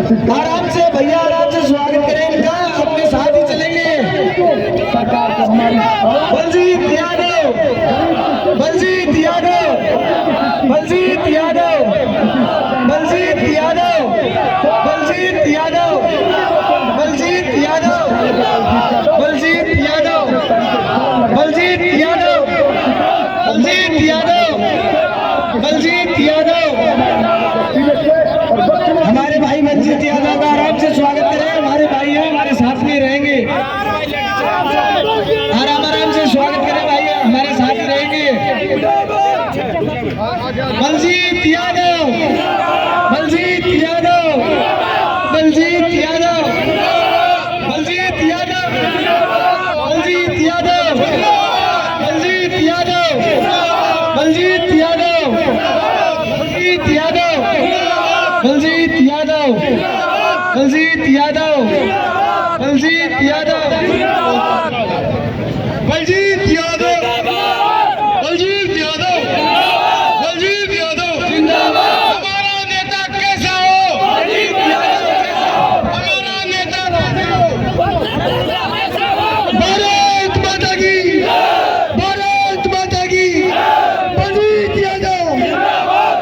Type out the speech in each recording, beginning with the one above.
आराम से भैया, आराम से स्वागत करें इनका, अपने साथ ही चलेंगे। बलजीत यादव, बलजीत यादव, बलजीत यादव, बलजीत यादव, बलजीत यादव, बलजीत यादव, बलजीत यादव, बलजीत यादव, बलजीत यादव, बलजीत यादव। हमारे भाई बलजीत यादव का आराम से स्वागत करें। हमारे भाई हैं, हमारे साथ में रहेंगे। आराम से स्वागत करें भाई, हमारे साथ ही रहेंगे। बलजीत यादव, बलजीत यादव, बलजीत यादव, बलजीत यादव, बलजीत यादव, बलजीत यादव, बलजीत यादव, बलजीत यादव, बलजीत यादव, बलजीत यादव, बलजीत यादव, बलजीत यादव, बलजीत यादव, बलजीत यादव जिंदाबाद। हमारा नेता कैसा हो? बलजीत यादव कैसा हो? हमारा नेता कैसा हो? भारत माता की, भारत माता की। बलजीत यादव,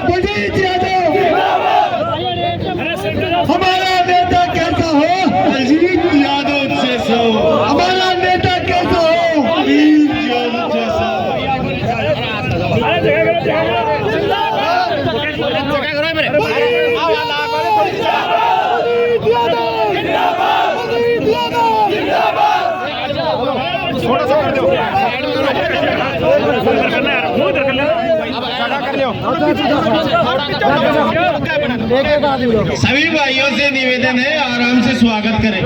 बलजीत यादव। हमारा नेता कैसा हो? बलजीत यादव जैसा हो। हमारा नेता कैसा हो? बलजीत यादव जैसा। सभी भाइयों से निवेदन है, आराम से स्वागत करें।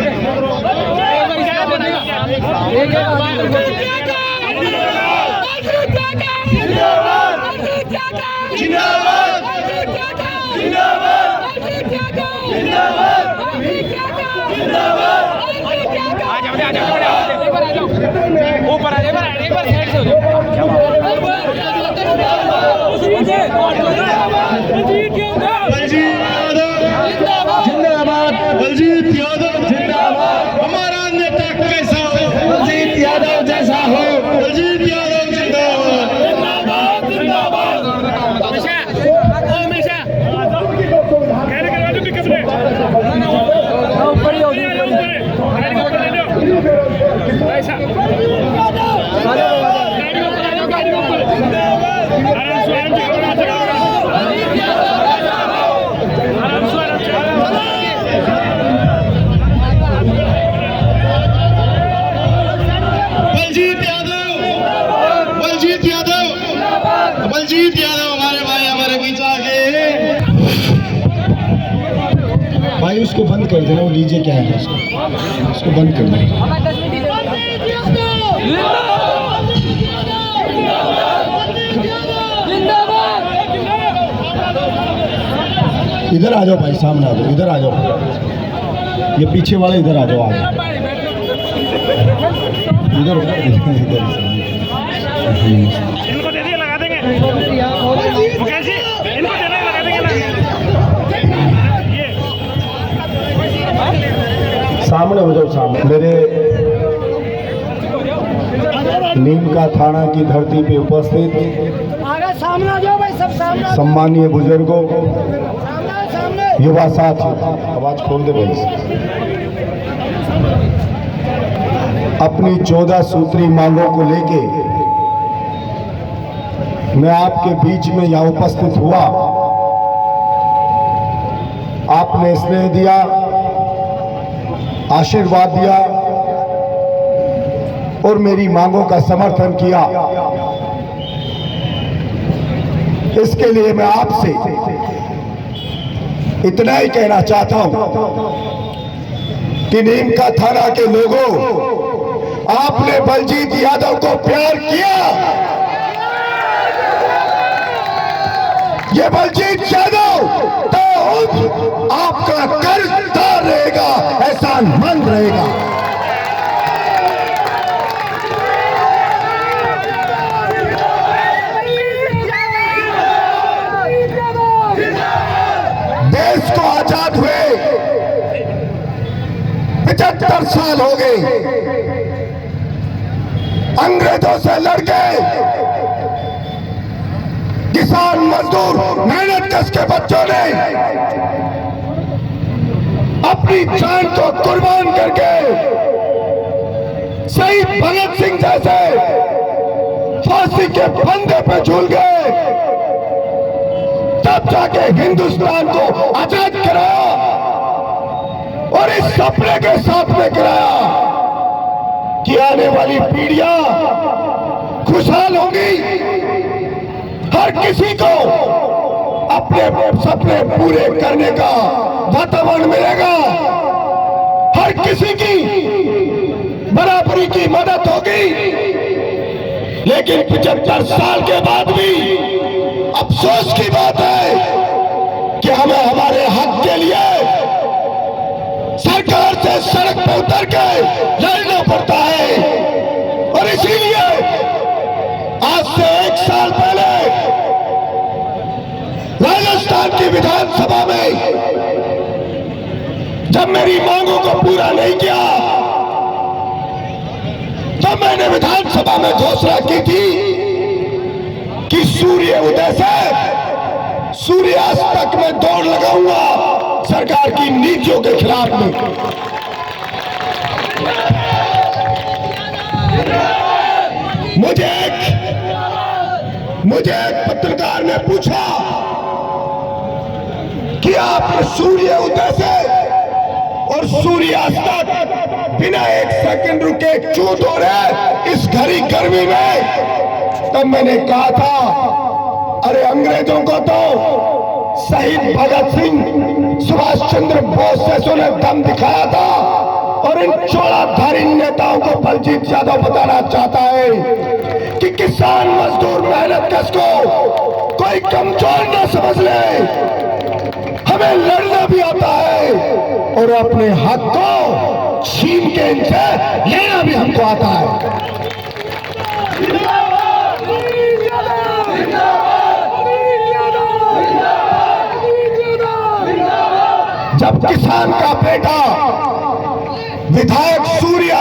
ऊपर एक बार साइड से हो जाओ। बलजीत यादव जिंदाबाद, बलजीत यादव जिंदाबाद। हमारा नेता कैसा हो? बलजीत यादव जैसा हो। बलजीत यादव जिंदाबाद, जिंदाबाद, बलजीत यादव हमारे भाई, हमारे बीच आ गए। भाई उसको बंद कर देना, वो डीजे क्या है उसको बंद कर देना। इधर आ जाओ भाई, सामने आ जाओ, इधर आ जाओ, ये पीछे वाले इधर आ जाओ, आ जाओ इधर इनको दे दिए, लगा देंगे मुकेश जी, इनको देना लगा देंगे ना। ये सामने हो जाओ, सामने। मेरे नीम का थाना की धरती पे उपस्थित सामने आ जाओ भाई, सब सामने। सम्मानीय बुजुर्गों, युवा साथी, आवाज खोल दे भाई। अपनी 14 सूत्री मांगों को लेके मैं आपके बीच में यहाँ उपस्थित हुआ। आपने स्नेह दिया, आशीर्वाद दिया और मेरी मांगों का समर्थन किया। इसके लिए मैं आपसे इतना ही कहना चाहता हूं कि नीम का थाना के लोगों, आपने बलजीत यादव को प्यार किया, ये बलजीत यादव तो आपका कर्जदार रहेगा, एहसानमंद रहेगा। देश को आजाद हुए 75 साल हो गए अंग्रेजों से लड़के किसान मजदूर मेहनत कश के बच्चों ने अपनी जान को कुर्बान करके शहीद भगत सिंह जैसे फांसी के फंदे पे झूल गए, तब जाके हिंदुस्तान को आजाद कराया और इस सपने के साथ में कराया कि आने वाली पीढ़ियां खुशहाल होंगी, हर किसी को अपने सपने पूरे करने का वातावरण मिलेगा, हर किसी की बराबरी की मदद होगी। लेकिन 75 साल के बाद भी अफसोस की बात है कि हमें हमारे हक के लिए सरकार से सड़क पर उतर के लड़ना पड़ता है। और इसीलिए आज से 1 साल पहले राजस्थान की विधानसभा में जब मेरी मांगों को पूरा नहीं किया, तब मैंने विधानसभा में घोषणा की थी कि सूर्य उदय से सूर्यास्त तक मैं दौड़ लगाऊंगा सरकार की नीतियों के खिलाफ में। मुझे एक पत्रकार ने पूछा कि आप सूर्य उदय से और सूर्यास्त तक बिना 1 सेकंड रुके क्यों दौड़े इस घड़ी गर्मी में? तब मैंने कहा था, अरे अंग्रेजों को तो शहीद भगत सिंह, सुभाष चंद्र बोस जैसों ने दम दिखाया था और इन चोलाधारी नेताओं को बलजीत यादव बताना चाहता है कि किसान मजदूर मेहनत कश को कोई कमजोर न समझ ले, हमें लड़ना भी आता है और अपने हक को छीन के इनसे लेना भी हमको आता है। जब किसान का बेटा विधायक सूर्य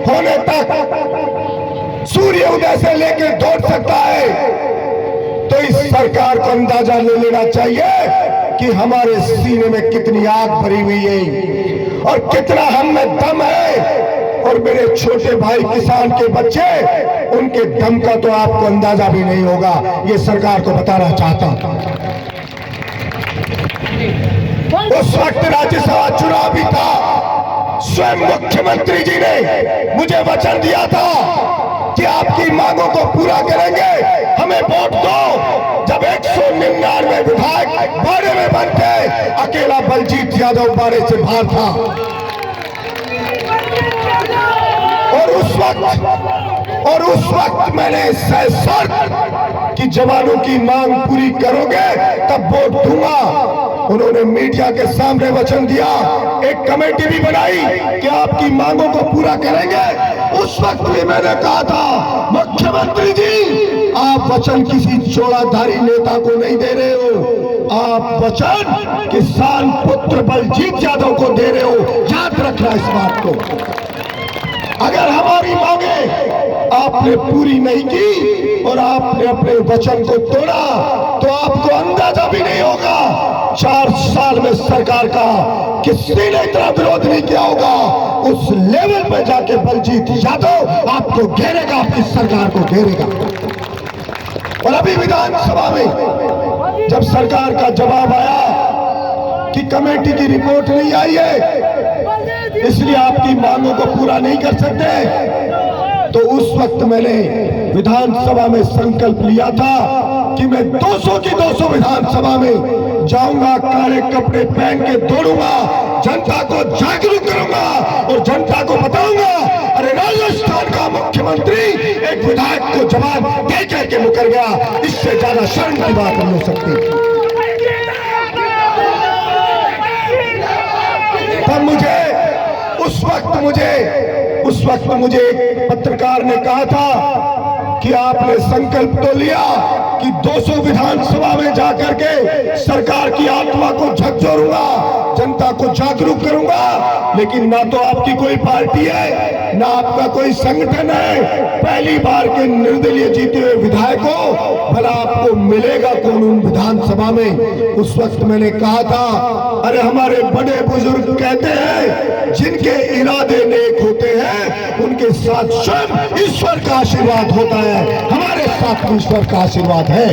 होने तक सूर्य उदय से लेकर दौड़ सकता है, तो इस सरकार को अंदाजा ले लेना चाहिए कि हमारे सीने में कितनी आग भरी हुई है और कितना हम में दम है। और मेरे छोटे भाई किसान के बच्चे, उनके दम का तो आपको अंदाजा भी नहीं होगा, ये सरकार को बताना चाहता हूं। उस वक्त राज्यसभा चुनाव भी था, स्वयं मुख्यमंत्री जी ने मुझे वचन दिया था कि आपकी मांगों को पूरा करेंगे, हमें वोट दो। जब 199 विधायक बाड़े में बनते, अकेला बलजीत यादव बाड़े से बाहर था। और उस वक्त मैंने शर्त कि जवानों की मांग पूरी करोगे तब वोट दूंगा। उन्होंने मीडिया के सामने वचन दिया, एक कमेटी भी बनाई कि आपकी मांगों को पूरा करेंगे। उस वक्त भी मैंने कहा था, मुख्यमंत्री जी आप वचन किसी चोलाधारी नेता को नहीं दे रहे हो, आप वचन किसान पुत्र बलजीत यादव को दे रहे हो, याद रखना इस बात को। अगर हमारी मांगे आपने पूरी नहीं की और आपने अपने वचन को तोड़ा तो आपको अंदाजा भी नहीं होगा 4 साल में सरकार का किसी ने इतना विरोध नहीं किया होगा। उस लेवल पे जाके बलजीत यादव आपको घेरेगा, आपकी सरकार को घेरेगा। और अभी विधानसभा में जब सरकार का जवाब आया कि कमेटी की रिपोर्ट नहीं आई है इसलिए आपकी मांगों को पूरा नहीं कर सकते, तो उस वक्त मैंने विधानसभा में संकल्प लिया था कि मैं 200 की 200 विधानसभा में जाऊंगा, काले कपड़े पहन के दौड़ूंगा, जनता को जागरूक करूंगा और जनता को बताऊंगा, अरे राजस्थान का मुख्यमंत्री एक विधायक को जवाब दे करके मुकर गया, इससे ज्यादा शर्म की बात नहीं हो सकती। तब उस वक्त मुझे एक पत्रकार ने कहा था कि आपने संकल्प तो लिया कि 200 विधानसभा में जाकर के सरकार की आत्मा को झकझोरूंगा, जनता को जागरूक करूंगा, लेकिन ना तो आपकी कोई पार्टी है, ना आपका कोई संगठन है। पहली बार के निर्दलीय जीते हुए विधायकों, भला आपको मिलेगा कौन उन विधानसभा में? उस वक्त मैंने कहा था, अरे हमारे बड़े बुजुर्ग कहते हैं जिनके इरादे नेक होते हैं उनके साथ स्वयं ईश्वर का आशीर्वाद होता है। हमारे साथ ईश्वर का आशीर्वाद है।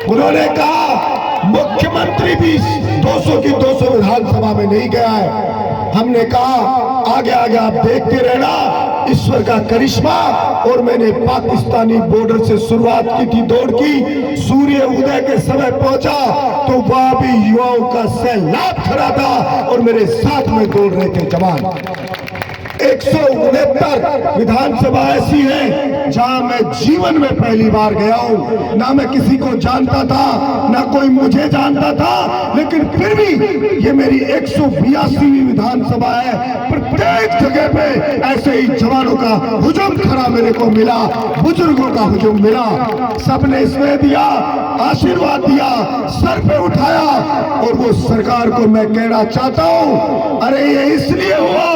उन्होंने कहा मुख्यमंत्री भी 200 की 200 विधानसभा में नहीं गया है। हमने कहा आगे आगे आप देखते रहना ईश्वर का करिश्मा। और मैंने पाकिस्तानी बॉर्डर से शुरुआत की थी दौड़ की, सूर्य उदय के समय पहुंचा तो वहां भी युवाओं का सैलाब खड़ा था और मेरे साथ में दौड़ रहे थे जवान। 169 विधानसभा ऐसी है जहां मैं जीवन में पहली बार गया हूं। ना मैं किसी को जानता था, ना कोई मुझे जानता था, लेकिन फिर भी ये मेरी 182वीं विधानसभा है। प्रत्येक जगह पे ऐसे ही जवानों का हुजूम खड़ा मेरे को मिला, बुजुर्गों का हुजूम मिला। सबने इसमें दिया, आशीर्वाद दिया, सर पे उठाया। और वो सरकार को मैं कहना चाहता हूं, अरे ये इसलिए हुआ,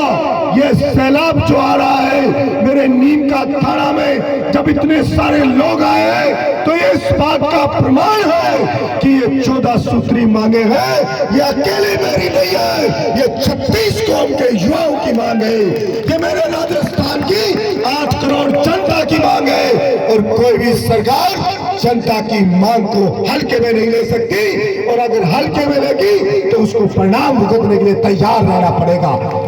ये सैलाब जो आ रहा है मेरे नीम का थाना में जब इतने सारे लोग आए हैं, तो ये इस बात का प्रमाण है कि ये 14 सूत्री मांगे हैं ये अकेले मेरी नहीं है, ये 36 कौम के युवाओं की मांग है, ये मेरे राजस्थान की 8 करोड़ जनता की मांग है। और कोई भी सरकार जनता की मांग को हल्के में नहीं ले सकती, और अगर हल्के में लेगी तो उसको परिणाम भुगतने के लिए तैयार रहना पड़ेगा।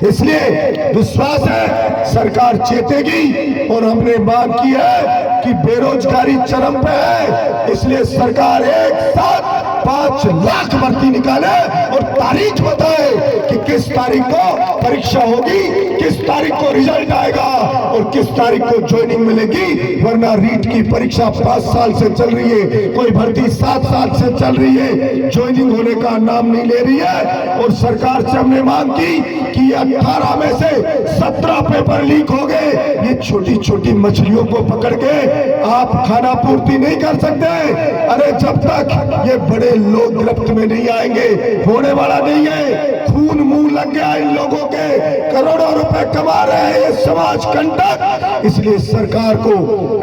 इसलिए विश्वास है सरकार चेतेगी। और हमने मांग की है कि बेरोजगारी चरम पे है, इसलिए सरकार एक साथ 5 लाख भर्ती निकाले और तारीख बताए कि किस तारीख को परीक्षा होगी, किस तारीख को रिजल्ट आएगा और किस तारीख को ज्वाइनिंग मिलेगी। वरना रीट की परीक्षा 5 साल से चल रही है, कोई भर्ती 7 साल से चल रही है, ज्वाइनिंग होने का नाम नहीं ले रही है। और सरकार से हमने मांग की कि 18 में से 17 पेपर लीक हो गए। ये छोटी छोटी मछलियों को पकड़ के आप खाना पूर्ति नहीं कर सकते। अरे जब तक ये बड़े लोग गिरफ्त में नहीं आएंगे, होने वाला नहीं है। खून मुंह लग गया इन लोगों के, करोड़ों रुपए कमा रहे हैं ये समाज कंटक। इसलिए सरकार को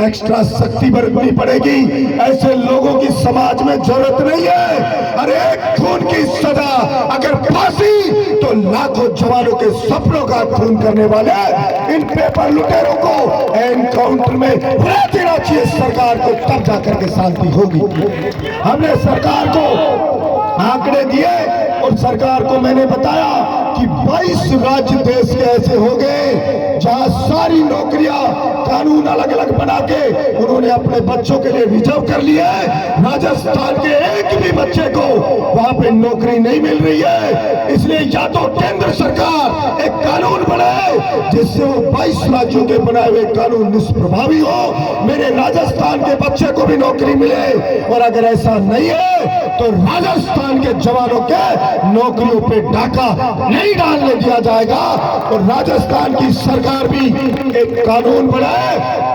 एक्स्ट्रा सख्ती बरतनी पड़ेगी। ऐसे लोगों की समाज में जरूरत नहीं है। अरे खून की सजा अगर फांसी, तो लाखों जवानों के सपनों का खून करने वाले इन पेपर लुटेरों को एनकाउंटर में बुला देना चाहिए सरकार को, तब जाकर के शांति होगी। हमने सरकार को आंकड़े दिए और सरकार को मैंने बताया कि 22 राज्य देश के ऐसे हो गए जहां सारी नौकरियां कानून अलग अलग बना के उन्होंने अपने बच्चों के लिए रिजर्व कर लिया है। राजस्थान के एक भी बच्चे को वहां पे नौकरी नहीं मिल रही है। इसलिए या तो केंद्र सरकार एक कानून बनाए जिससे वो 22 राज्यों के बनाए हुए कानून निष्प्रभावी हो, मेरे राजस्थान के बच्चे को भी नौकरी मिले। और अगर ऐसा नहीं है तो राजस्थान के जवानों के नौकरियों पे डाका नहीं डालने दिया जाएगा। और राजस्थान की सरकार भी एक कानून बनाए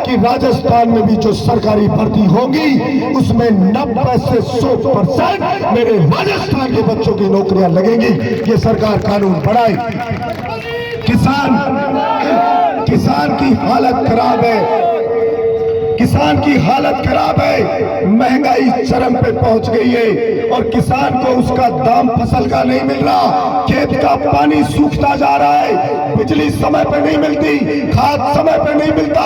कि राजस्थान में भी जो सरकारी भर्ती होगी उसमें 90 से 100% मेरे राजस्थान के बच्चों की नौकरियां लगेंगी। ये सरकार कानून बनाए। किसान की हालत खराब है, किसान की हालत खराब है, महंगाई चरम पे पहुंच गई है और किसान को उसका दाम फसल का नहीं मिल रहा, खेत का पानी सूखता जा रहा है, बिजली समय पे नहीं मिलती, खाद समय पे नहीं मिलता,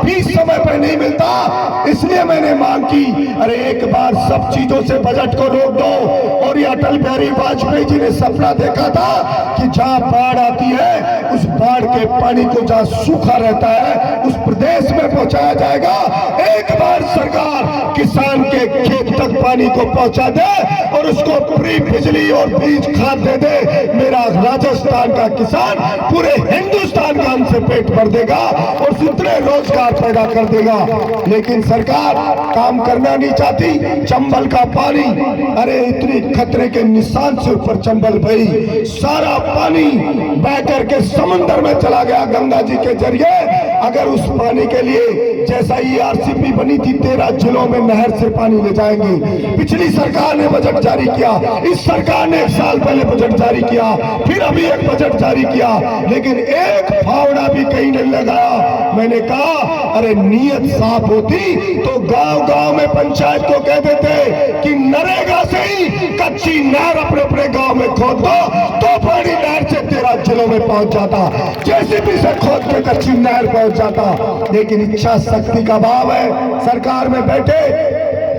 बीज समय पे नहीं मिलता। इसलिए मैंने मांग की, अरे एक बार सब चीजों से बजट को रोक दो। और ये अटल बिहारी वाजपेयी जी ने सपना देखा था कि जहां बाढ़ आती है उस बाढ़ के पानी को जहां सूखा रहता है उस प्रदेश में पहुंचाया जाएगा। एक बार सरकार किसान के खेत तक पानी को पहुंचा दे और उसको फ्री बिजली और बीज खाद दे दे, मेरा राजस्थान का किसान पूरे हिंदुस्तान का अन्न से पेट भर देगा और सुतरे रोजगार पैदा कर देगा। लेकिन सरकार काम करना नहीं चाहती। चंबल का पानी, अरे इतनी खतरे के निशान से ऊपर चंबल बही, सारा पानी बह करके समुद्र में चला गया गंगा जी के जरिए। अगर उस पानी के लिए जैसा ERCP बनी थी 13 जिलों में नहर से पानी ले जाएंगे। पिछली सरकार ने बजट जारी किया, इस सरकार ने 1 साल पहले बजट जारी किया, फिर अभी एक बजट जारी किया, लेकिन एक फावड़ा भी कहीं नहीं लगाया। मैंने कहा अरे नीयत साफ होती तो गांव गांव में पंचायत को कह देते कि नरेगा से ही कच्ची नहर अपने अपने गांव में खोद दो, तो पानी नहर से 13 जिलों में पहुंच जाता, JCB से खोद के कच्ची नहर पहुंच जाता। लेकिन इच्छा शक्ति का भाव है। सरकार में बैठे,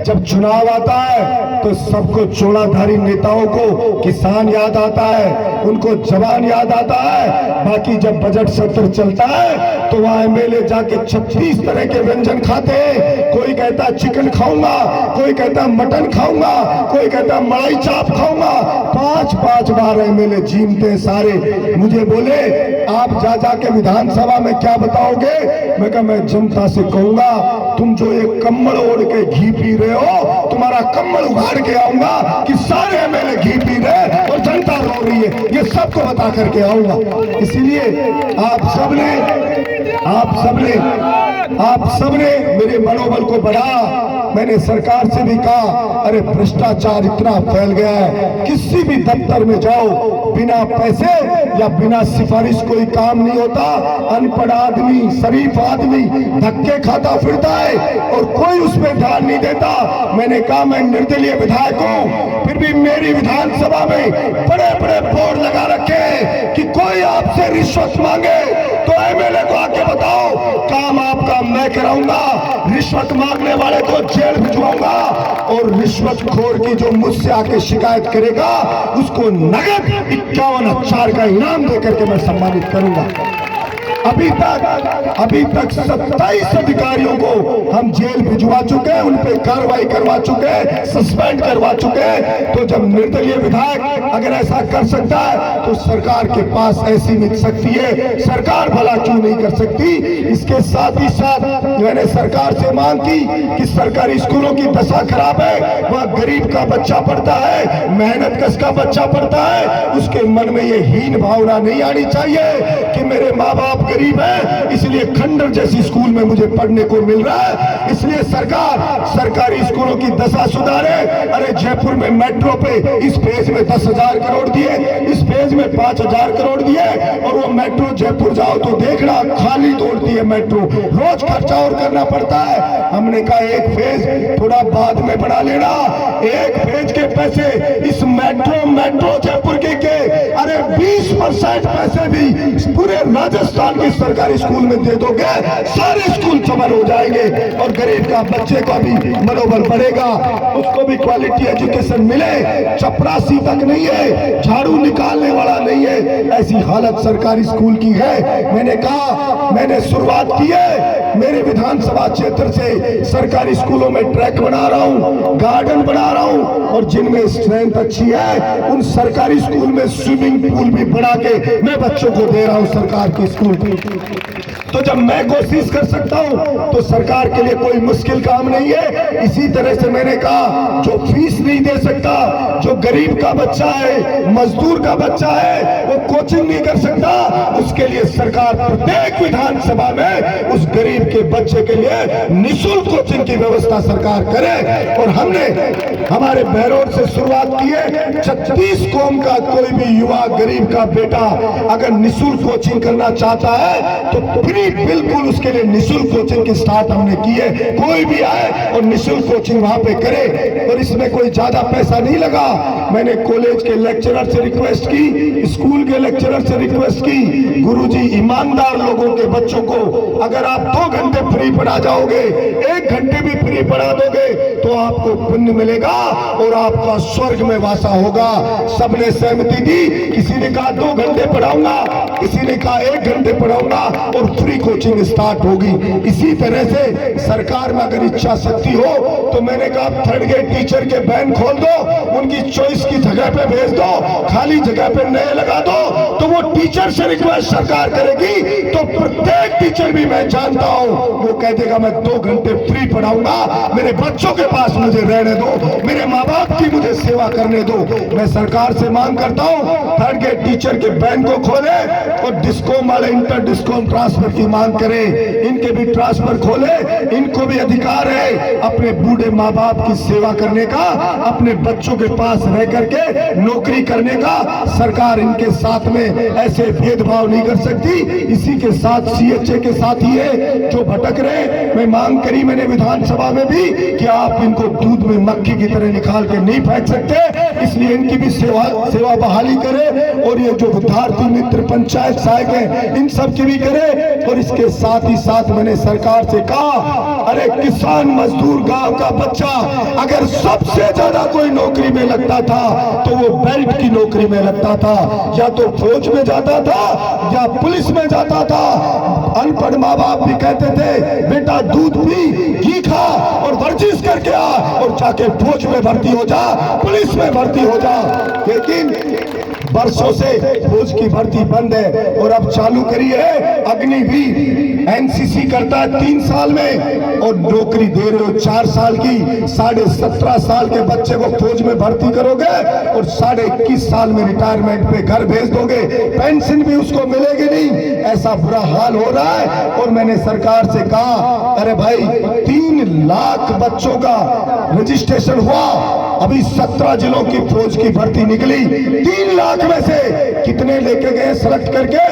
जब चुनाव आता है तो सबको चोड़ाधारी नेताओं को किसान याद आता है, उनको जवान याद आता है। बाकी जब बजट सत्र चलता है तो वहां MLA जाके 36 तरह के व्यंजन खाते हैं। कोई कहता चिकन खाऊंगा, कोई कहता मटन खाऊंगा, कोई कहता मलाई चाप खाऊंगा। 5-5 बार MLA जीमते हैं सारे। मुझे बोले आप जा जाके विधानसभा में क्या बताओगे? मैं कहा मैं जनता से कहूंगा तुम जो ये कम्बल ओढ़ के घी पी रहे हो, तुम्हारा कम्बल उखाड़ के आऊंगा कि सारे MLA घी पी रहे और जनता रो रही है, ये सबको बता करके आऊंगा। इसीलिए आप सबने मेरे मनोबल को बढ़ाया। मैंने सरकार से भी कहा अरे भ्रष्टाचार इतना फैल गया है, किसी भी दफ्तर में जाओ बिना पैसे या बिना सिफारिश कोई काम नहीं होता। अनपढ़ आदमी, शरीफ आदमी धक्के खाता फिरता है और कोई उसमें ध्यान नहीं देता। मैंने कहा मैं निर्दलीय विधायक हूँ, फिर भी मेरी विधानसभा में बड़े बड़े बोर्ड लगा रखे हैं कि कोई आपसे रिश्वत मांगे तो MLA को आके बताओ, काम आपका मैं कराऊंगा, रिश्वत मांगने वाले को जेल भिजवाऊंगा और रिश्वतखोर की जो मुझसे आके शिकायत करेगा उसको नगद 51,000 का इनाम देकर के मैं सम्मानित करूंगा। अभी तक 27 अधिकारियों को हम जेल भिजवा चुके हैं, उन पे कार्रवाई करवा चुके हैं, सस्पेंड करवा चुके हैं। तो जब निर्दलीय विधायक अगर ऐसा कर सकता है तो सरकार के पास ऐसी मिल सकती है, सरकार भला क्यों नहीं कर सकती? इसके साथ ही साथ मैंने सरकार से मांग की कि सरकारी स्कूलों की दशा खराब है, वहाँ गरीब का बच्चा पढ़ता है, मेहनत कश का बच्चा पढ़ता है, उसके मन में ये हीन भावना नहीं आनी चाहिए कि मेरे माँ बाप गरीब है इसलिए खंडर जैसी स्कूल में मुझे पढ़ने को मिल रहा है। इसलिए सरकार सरकारी स्कूलों की दशा सुधारे। अरे जयपुर में मेट्रो पे इस फेज में 10,000 करोड़ दिए, इस फेज में 5,000 करोड़ दिए और वो मेट्रो जयपुर जाओ तो देखना खाली तोड़ती है मेट्रो, रोज खर्चा और करना पड़ता है। हमने कहा एक फेज थोड़ा बाद में बढ़ा लेना, एक फेज के पैसे इस मेट्रो जयपुर के अरे 20% पैसे भी पूरे राजस्थान के सरकारी स्कूल में दे दोगे, सारे स्कूल चमन हो जाएंगे और गरीब का बच्चे का भी मनोबल बढ़ेगा, उसको भी क्वालिटी एजुकेशन मिले। चपरासी तक नहीं है, झाड़ू निकालने वाला नहीं है, ऐसी हालत सरकारी स्कूल की है। मैंने कहा मैंने शुरुआत की है, मेरे विधानसभा क्षेत्र से सरकारी स्कूलों में ट्रैक बना रहा हूँ, गार्डन बना रहा हूँ और जिनमें स्ट्रेंथ अच्छी है उन सरकारी स्कूल में स्विमिंग पूल भी बना के मैं बच्चों को दे रहा हूँ सरकार के स्कूल। तो जब मैं कोशिश कर सकता हूँ तो सरकार के लिए कोई मुश्किल काम नहीं है। इसी तरह से मैंने कहा जो फीस नहीं दे सकता, जो गरीब का बच्चा है, मजदूर का बच्चा है, वो कोचिंग नहीं कर सकता, उसके लिए सरकार प्रत्येक विधानसभा में उस गरीब के बच्चे के लिए निःशुल्क कोचिंग की व्यवस्था सरकार करे। और हमने हमारे बहरौर से शुरुआत की है, 36 कौम का कोई भी युवा गरीब का बेटा अगर निःशुल्क कोचिंग करना चाहता है तो फ्री, बिल्कुल उसके लिए निःशुल्क कोचिंग की स्टार्ट हमने की है। कोई भी आए और निःशुल्क कोचिंग वहां पे करे और इसमें कोई ज्यादा पैसा नहीं लगा। मैंने कॉलेज के लेक्चरर से रिक्वेस्ट की, स्कूल के लेक्चरर से रिक्वेस्ट की, गुरुजी ईमानदार लोगों के बच्चों को अगर आप 2 घंटे फ्री पढ़ा जाओगे, 1 घंटे भी फ्री पढ़ा दोगे तो आपको पुण्य मिलेगा और आपका स्वर्ग में वासा होगा। सबने सहमति दी, किसी ने कहा 2 घंटे पढ़ाऊंगा, किसी ने कहा 1 घंटे पढ़ाऊंगा और फ्री कोचिंग स्टार्ट होगी। इसी तरह से सरकार में अगर इच्छा शक्ति हो तो मैंने कहा 3rd ग्रेड टीचर के बैन खोल दो, उनकी चॉइस की जगह पे भेज दो, खाली जगह पे नए लगा दो तो वो टीचर से रिक्वेस्ट सरकार करेगी तो प्रत्येक टीचर भी मैं जानता हूं वो कह देगा मैं 2 घंटे फ्री पढ़ाऊंगा, मेरे बच्चों के पास मुझे रहने दो, मेरे माँ बाप की मुझे सेवा करने दो। मैं सरकार से मांग करता हूं थर्ड ग्रेड टीचर के बैंक को खोले और डिस्कॉम वाले इंटर डिस्कॉम ट्रांसफर की मांग करे, इनके भी ट्रांसफर खोले। इनको भी अधिकार है अपने बूढ़े माँ बाप की सेवा करने का, अपने बच्चों के पास रह करके नौकरी करने का। सरकार इनके साथ में ऐसे भेदभाव नहीं कर सकती। इसी के साथ सीएचए के साथ ही है जो भटक रहे। मैं मांग करी मैंने विधानसभा में भी कि आप इनको दूध में मक्खी की तरह निकाल के नहीं फेंक सकते, इसलिए इनकी भी सेवा बहाली करे और ये जो विद्यार्थी मित्र पंचायत सहायक है इन सब की भी करे। और इसके साथ ही साथ मैंने सरकार से कहा अरे किसान मजदूर गांव का बच्चा अगर सबसे ज्यादा कोई नौकरी में लगता था तो वो बेल्ट की नौकरी में लगता था, या तो फौज में जाता था या पुलिस में जाता था। अनपढ़ माँ बाप भी कहते थे बेटा दूध पी, घी खा और वर्जिश करके आ और जाके फौज में भर्ती हो जा, पुलिस में भर्ती हो जा। लेकिन वर्षों से फौज की भर्ती बंद है और अब चालू करी है अग्निवीर। एनसीसी करता है 3 साल में और नौकरी दे रहे हो 4 साल की। 17.5 साल के बच्चे को फौज में भर्ती करोगे और 21.5 साल में रिटायरमेंट पे घर भेज दोगे, पेंशन भी उसको मिलेगी नहीं। ऐसा बुरा हाल हो रहा है। और मैंने सरकार से कहा अरे भाई 3 लाख बच्चों का रजिस्ट्रेशन हुआ, अभी 17 जिलों की फौज की भर्ती निकली, 3 लाख में से कितने लेके गए सेलेक्ट करके?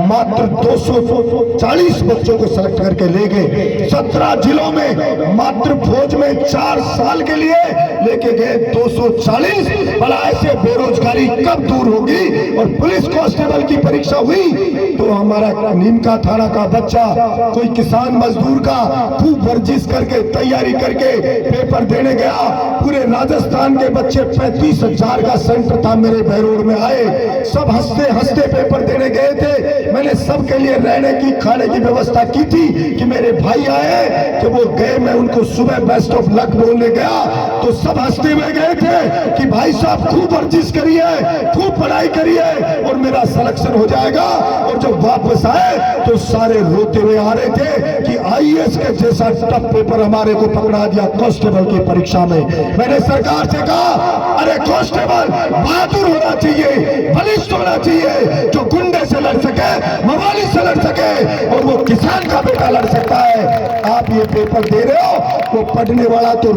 मात्र 240 बच्चों को सेलेक्ट करके ले गए। 17 जिलों में मात्र फौज में 4 साल के लिए लेके गए 240। भला ऐसे बेरोजगारी कब दूर होगी? और पुलिस कांस्टेबल की परीक्षा हुई तो हमारा नीमका थाना का बच्चा कोई किसान मजदूर का खूब वर्जिश करके तैयारी करके पेपर देने गया। पूरे राजस्थान के बच्चे 35,000 का सेंटर था मेरे बहरोड में आए, सब हंसते हंसते पेपर देने गए थे। मैंने सबके लिए रहने की खाने की व्यवस्था की थी कि मेरे भाई आए कि वो गए, मैं उनको सुबह बेस्ट ऑफ लक बोलने गया तो सब हंसते हुए गए थे कि भाई साहब खूब वर्जिश करिए, खूब पढ़ाई करिए और मेरा सिलेक्शन हो जाएगा। और जब वापस आए तो सारे रोते हुए आ रहे थे कि आईएएस के जैसा टफ पेपर हमारे को पकड़ा दिया कांस्टेबल की परीक्षा में। मैंने सरकार से कहा अरे कांस्टेबल बहादुर होना चाहिए, बलिष्ठ होना चाहिए, जो गुंडे से लड़ सके, मवाली से लड़ सके और वो किसान का बेटा लड़ सकता है। आप ये पेपर दे रहे हो, वो पढ़ने वाला तो